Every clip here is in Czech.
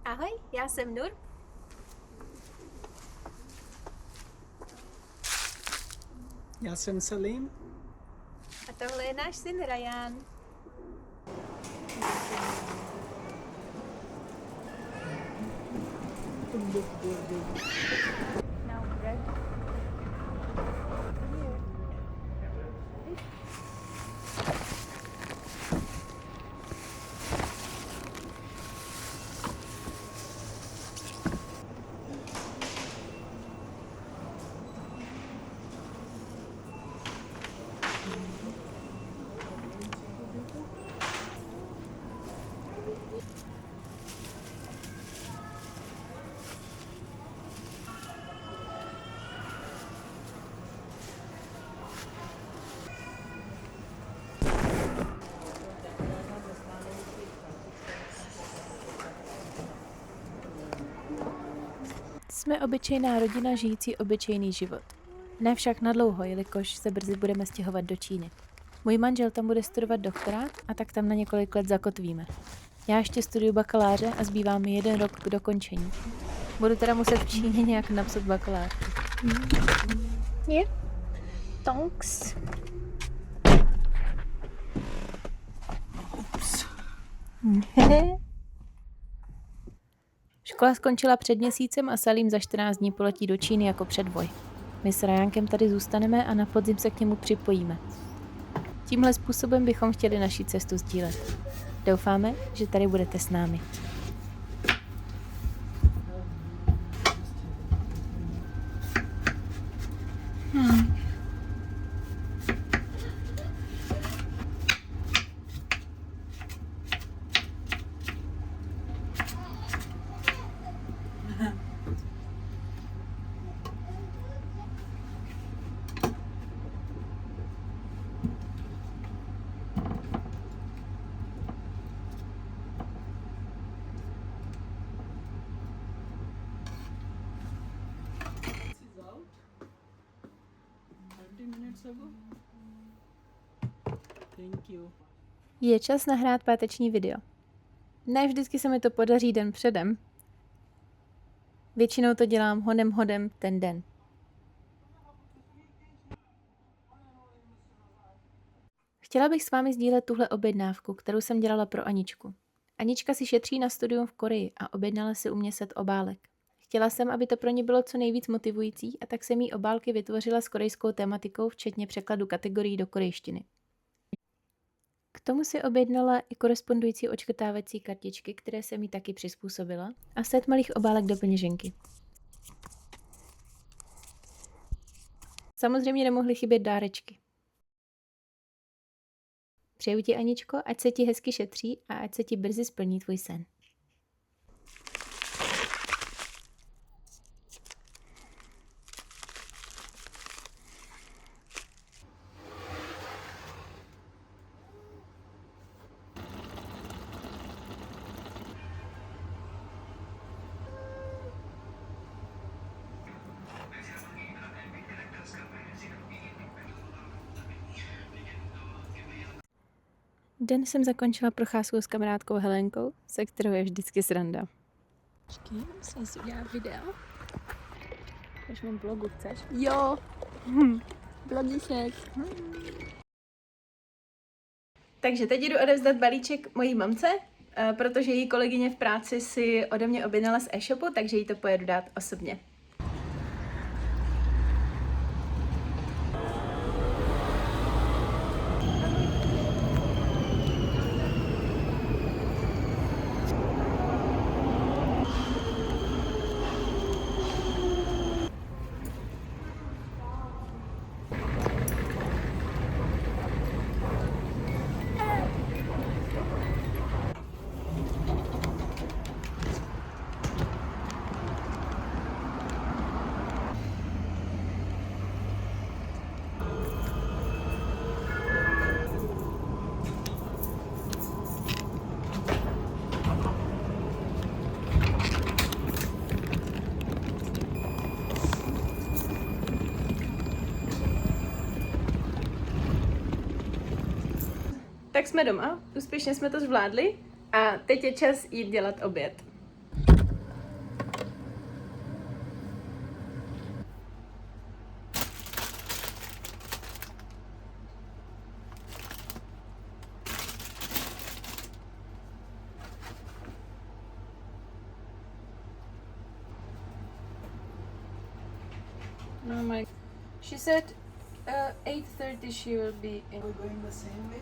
Ahoj, já jsem Nur. Já jsem Salim. A tohle je náš syn Ryan. Now bread. Jsme obyčejná rodina žijící obyčejný život. Ne však nadlouho, jelikož se brzy budeme stěhovat do Číny. Můj manžel tam bude studovat doktorát a tak tam na několik let zakotvíme. Já ještě studuju bakaláře a zbývá mi 1 rok k dokončení. Budu teda muset v Číně nějak napsat bakalář. Yeah. Thanks. Škola skončila před měsícem a Salim za 14 dní poletí do Číny jako předvoj. My s Ryankem tady zůstaneme a na podzim se k němu připojíme. Tímhle způsobem bychom chtěli naši cestu sdílet. Doufáme, že tady budete s námi. Thank you. Je čas nahrát páteční video. Ne vždycky se mi to podaří den předem. Většinou to dělám honem hodem ten den. Chtěla bych s vámi sdílet tuhle objednávku, kterou jsem dělala pro Aničku. Anička si šetří na studium v Koreji a objednala si u mě set obálek. Chtěla jsem, aby to pro ně bylo co nejvíc motivující, a tak jsem jí obálky vytvořila s korejskou tematikou, včetně překladu kategorií do korejštiny. K tomu si objednala i korespondující odškrtávací kartičky, které jsem jí taky přizpůsobila, a set malých obálek do peněženky. Samozřejmě nemohly chybět dárečky. Přeju ti, Aničko, ať se ti hezky šetří a ať se ti brzy splní tvůj sen. Den jsem zakončila procházkou s kamarádkou Helenkou, se kterou je vždycky sranda. Jsem si udělala video. Už mám blogu, chceš? Jo. Blogíček. Takže teď jdu odevzdat balíček mojí mamce, protože její kolegyně v práci si ode mě objednala z e-shopu, takže jí to pojedu dát osobně. Tak jsme doma, úspěšně jsme to zvládli a teď je čas jít dělat oběd. No my. She said 8:30 she will be in. We're going the same way.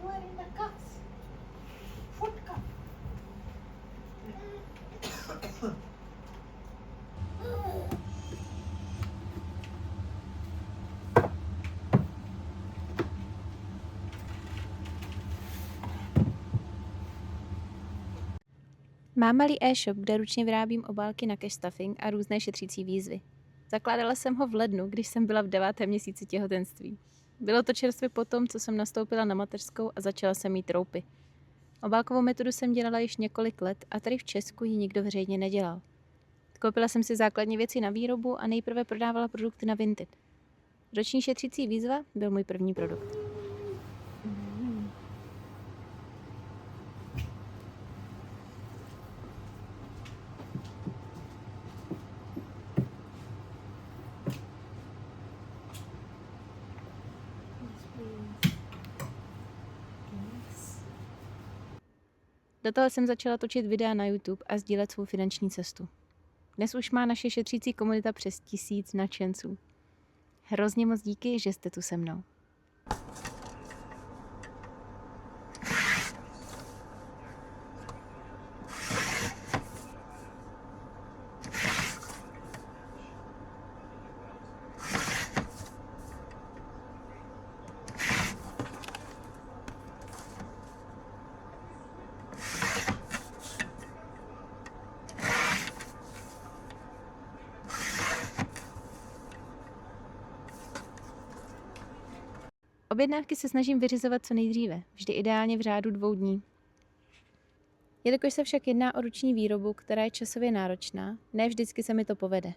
You are in the cuffs. Foot cuff. Mám malý e-shop, kde ručně vyrábím obálky na cash stuffing a různé šetřící výzvy. Zakládala jsem ho v lednu, když jsem byla v 9. měsíci těhotenství. Bylo to čerstvě po tom, co jsem nastoupila na mateřskou a začala jsem mít troupy. Obálkovou metodu jsem dělala již několik let a tady v Česku ji nikdo veřejně nedělal. Koupila jsem si základní věci na výrobu a nejprve prodávala produkty na Vinted. Roční šetřící výzva byl můj první produkt. Do toho jsem začala točit videa na YouTube a sdílet svou finanční cestu. Dnes už má naše šetřící komunita přes 1000 nadšenců. Hrozně moc díky, že jste tu se mnou. Objednávky se snažím vyřizovat co nejdříve, vždy ideálně v řádu 2 dní. Jelikož se však jedná o ruční výrobu, která je časově náročná, ne vždycky se mi to povede.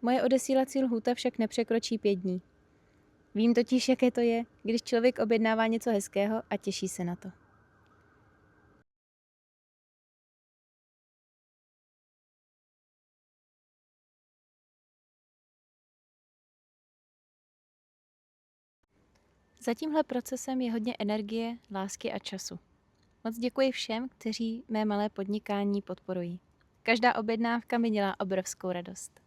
Moje odesílací lhůta však nepřekročí 5 dní. Vím totiž, jaké to je, když člověk objednává něco hezkého a těší se na to. Za tímhle procesem je hodně energie, lásky a času. Moc děkuji všem, kteří mé malé podnikání podporují. Každá objednávka mi dělá obrovskou radost.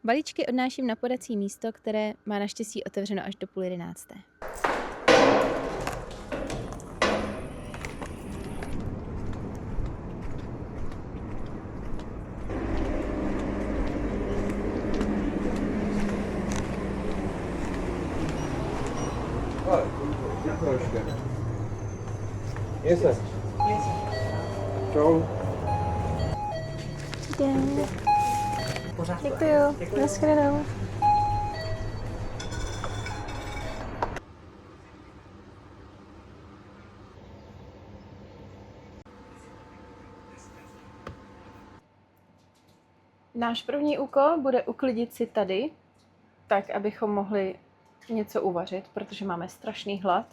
Balíčky odnáším na podací místo, které má naštěstí otevřeno až do 10:30. Jestli. Čau. Děkuju. Naschledanou. Náš první úkol bude uklidit si tady, tak abychom mohli něco uvařit, protože máme strašný hlad.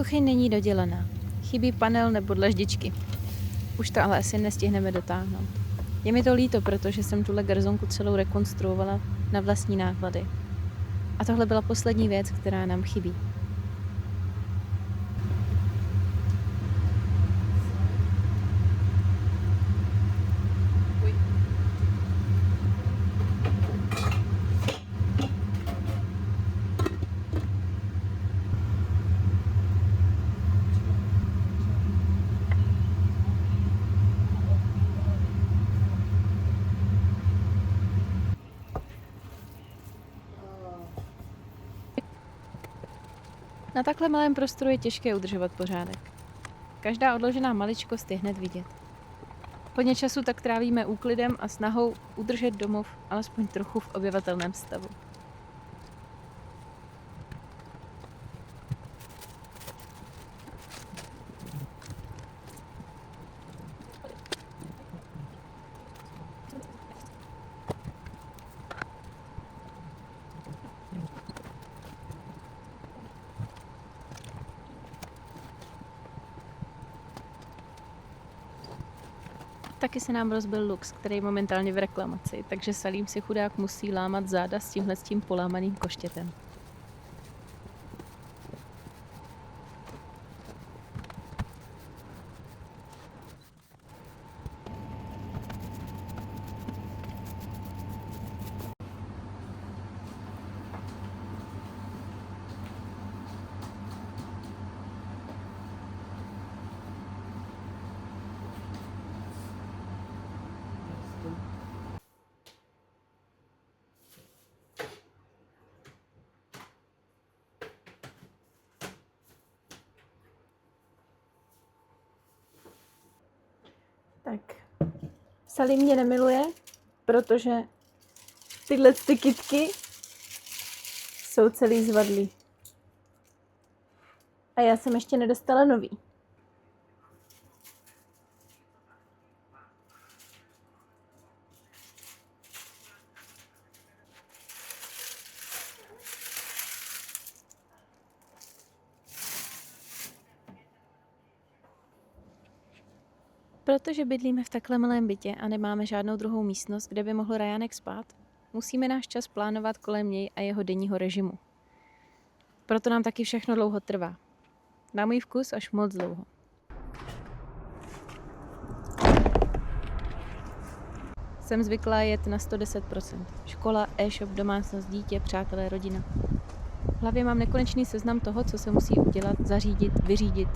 kuchyň není dodělaná. Chybí panel nebo dlaždičky. Už to ale asi nestihneme dotáhnout. Je mi to líto, protože jsem tuhle garzonku celou rekonstruovala na vlastní náklady. A tohle byla poslední věc, která nám chybí. Na takhle malém prostoru je těžké udržovat pořádek. Každá odložená maličkost je hned vidět. Hodně času tak trávíme úklidem a snahou udržet domov alespoň trochu v obyvatelném stavu. Taky se nám rozbil Lux, který je momentálně v reklamaci, takže Salím si chudák musí lámat záda s tím polámaným koštětem. Tak, Salím mě nemiluje, protože tyhle kytky jsou celý zvadlý. A já jsem ještě nedostala nový. Protože bydlíme v takhle malém bytě a nemáme žádnou druhou místnost, kde by mohl Rajánek spát, musíme náš čas plánovat kolem něj a jeho denního režimu. Proto nám taky všechno dlouho trvá. Na můj vkus až moc dlouho. Jsem zvyklá jet na 110%. Škola, e-shop, domácnost, dítě, přátelé, rodina. V hlavě mám nekonečný seznam toho, co se musí udělat, zařídit, vyřídit.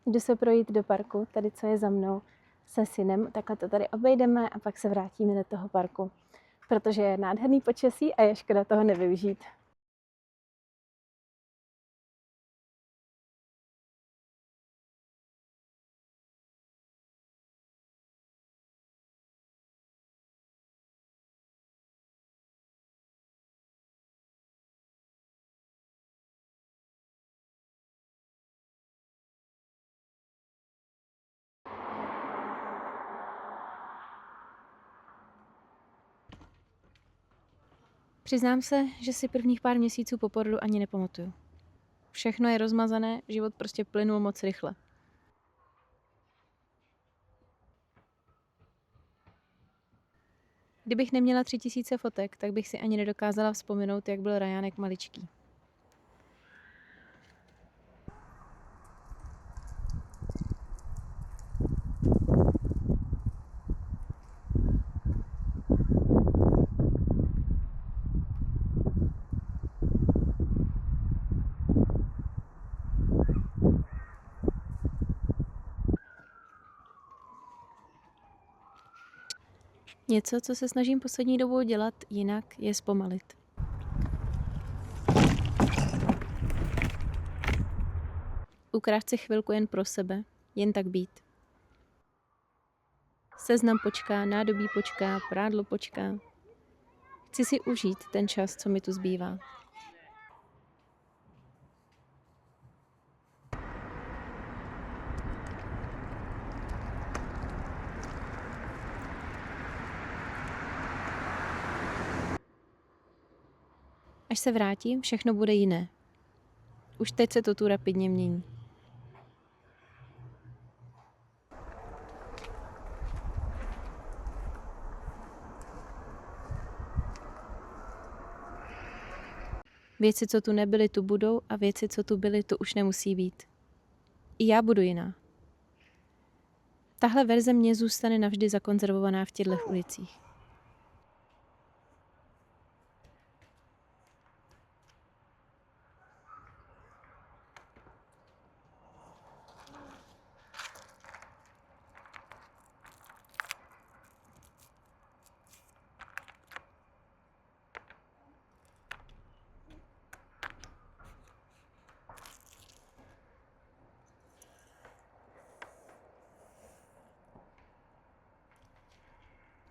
Jdu se projít do parku, tady co je za mnou, se synem, takhle to tady obejdeme a pak se vrátíme do toho parku, protože je nádherný počasí a je škoda toho nevyužít. Přiznám se, že si prvních pár měsíců po porodu ani nepamatuju. Všechno je rozmazané, život prostě plynul moc rychle. Kdybych neměla 3000 fotek, tak bych si ani nedokázala vzpomenout, jak byl Rajánek maličký. Něco, co se snažím poslední dobou dělat jinak, je zpomalit. Ukrást si chvilku jen pro sebe, jen tak být. Seznam počká, nádobí počká, prádlo počká. Chci si užít ten čas, co mi tu zbývá. Až se vrátím, všechno bude jiné. Už teď se to tu rapidně mění. Věci, co tu nebyly, tu budou a věci, co tu byly, tu už nemusí být. I já budu jiná. Tahle verze mě zůstane navždy zakonzervovaná v těchto ulicích.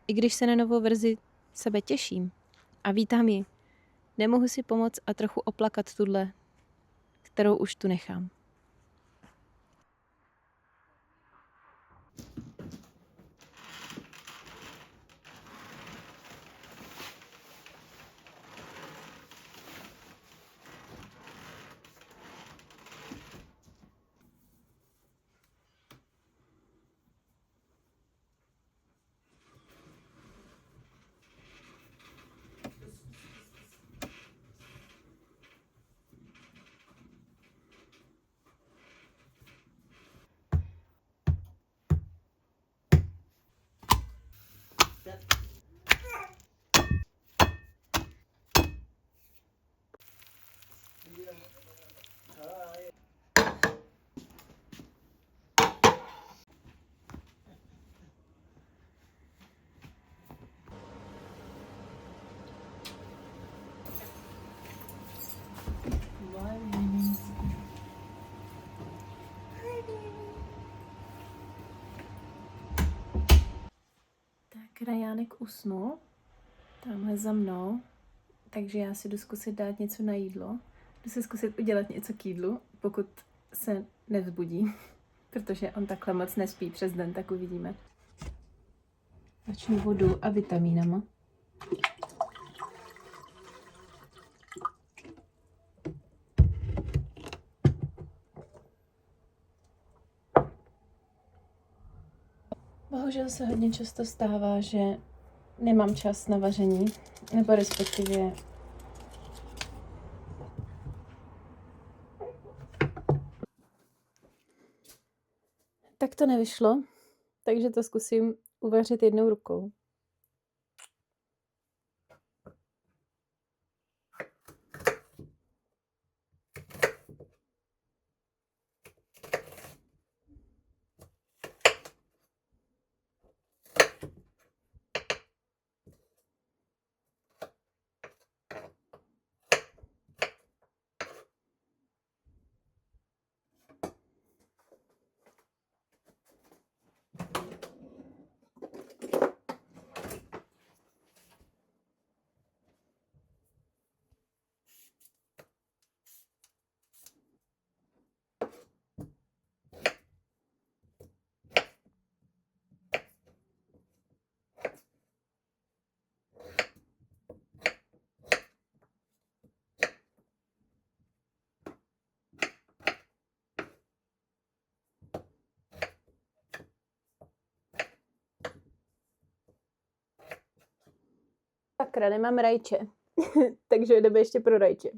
I když se na novou verzi sebe těším a vítám ji, nemohu si pomoct a trochu oplakat tuhle, kterou už tu nechám. Tak Rajánek usnul, tamhle za mnou, takže já si jdu zkusit dát něco na jídlo. Jdu si zkusit udělat něco k jídlu, pokud se nevzbudí, protože on takhle moc nespí přes den, tak uvidíme. Začnu vodou a vitamínama. Bohužel se hodně často stává, že nemám čas na vaření, nebo respektive tak to nevyšlo, takže to zkusím uvařit jednou rukou. Sakra, nemám rajče, takže jdeme ještě pro rajče.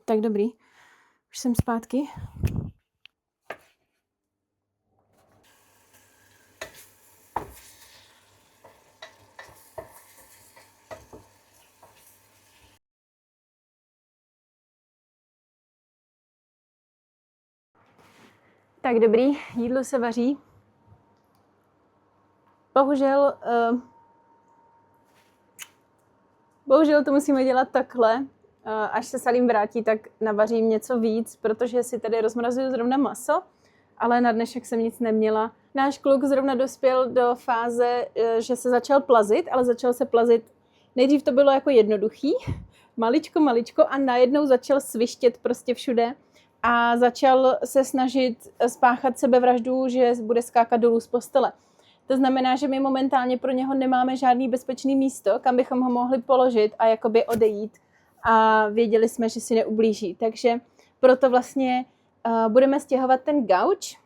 Tak dobrý, už jsem zpátky. Tak dobrý, jídlo se vaří. Bohužel to musíme dělat takhle. Až se Salim vrátí, tak navařím něco víc, protože si tady rozmrazuju zrovna maso, ale na dnešek jsem nic neměla. Náš kluk zrovna dospěl do fáze, že se začal plazit, ale začal se plazit, nejdřív to bylo jako jednoduchý, maličko a najednou začal svištět prostě všude a začal se snažit spáchat sebevraždu, že bude skákat dolů z postele. To znamená, že my momentálně pro něho nemáme žádný bezpečný místo, kam bychom ho mohli položit a jakoby odejít a věděli jsme, že si neublíží. Takže proto vlastně budeme stěhovat ten gauč,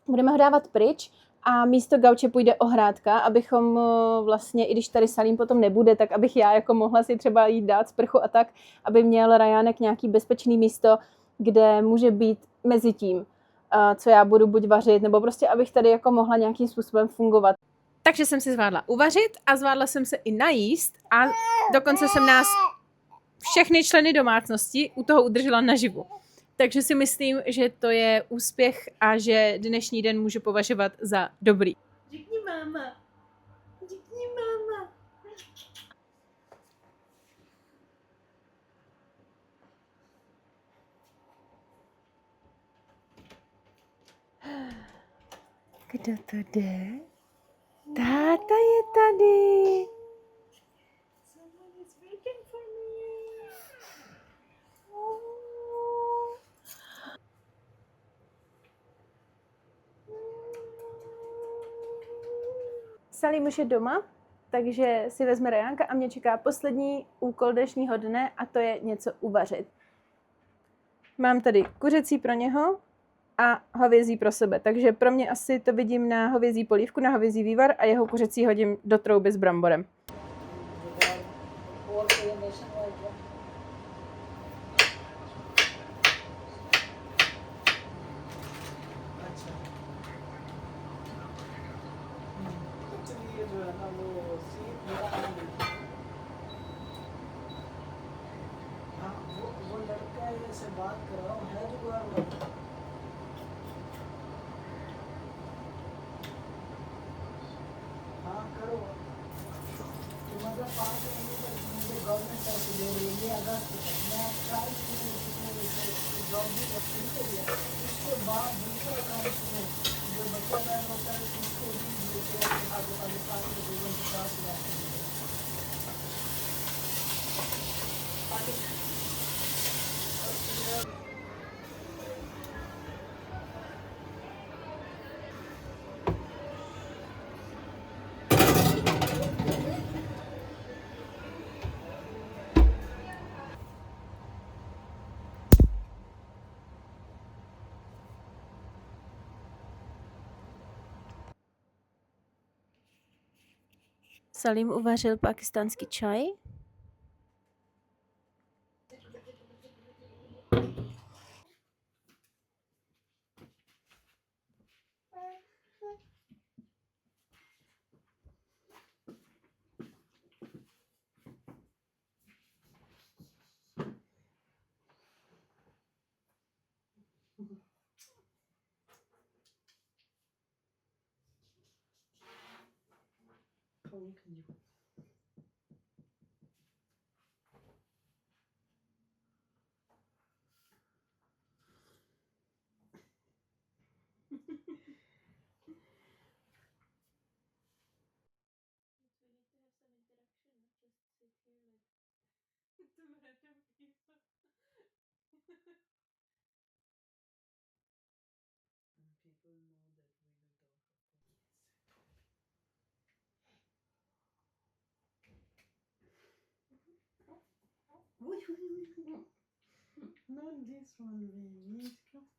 budeme ho dávat pryč a místo gauče půjde ohrádka, abychom vlastně, i když tady Salim potom nebude, tak abych já jako mohla si třeba jít dát sprchu a tak, aby měl Rajánek nějaký bezpečný místo, kde může být mezi tím, co já budu buď vařit, nebo prostě abych tady jako mohla nějakým způsobem fungovat. Takže jsem si zvládla uvařit a zvládla jsem se i najíst a dokonce jsem nás všechny členy domácnosti u toho udržela naživu. Takže si myslím, že to je úspěch a že dnešní den můžu považovat za dobrý. Řekni máma. Řekni máma. Kdo to jde? Táta je tady. Someone is waiting for me. Salim už je doma, takže si vezme Rajánka a mě čeká poslední úkol dnešního dne a to je něco uvařit. Mám tady kuřecí pro něho a hovězí pro sebe, takže pro mě asi to vidím na hovězí polívku, na hovězí vývar a jeho kuřecí hodím do trouby s bramborem. Actually ये जो है ना वो सीट मेरा काम नहीं। हाँ वो लड़का है से बात कर रहा हूँ है जो कोई और लड़का। हाँ करो तो मतलब 5 महीने तक मुझे गवर्नमेंट पैसे दे रही है ये अगस्त तक मैं 4 महीने जॉब भी करती है उसके बाद दूसरा काम सुनो जो बच्चा बैन होता है उसको भी आगे पाकिस्तान के जीवन 50 lakh Salim uvařil pakistánský čaj. Not this one, baby.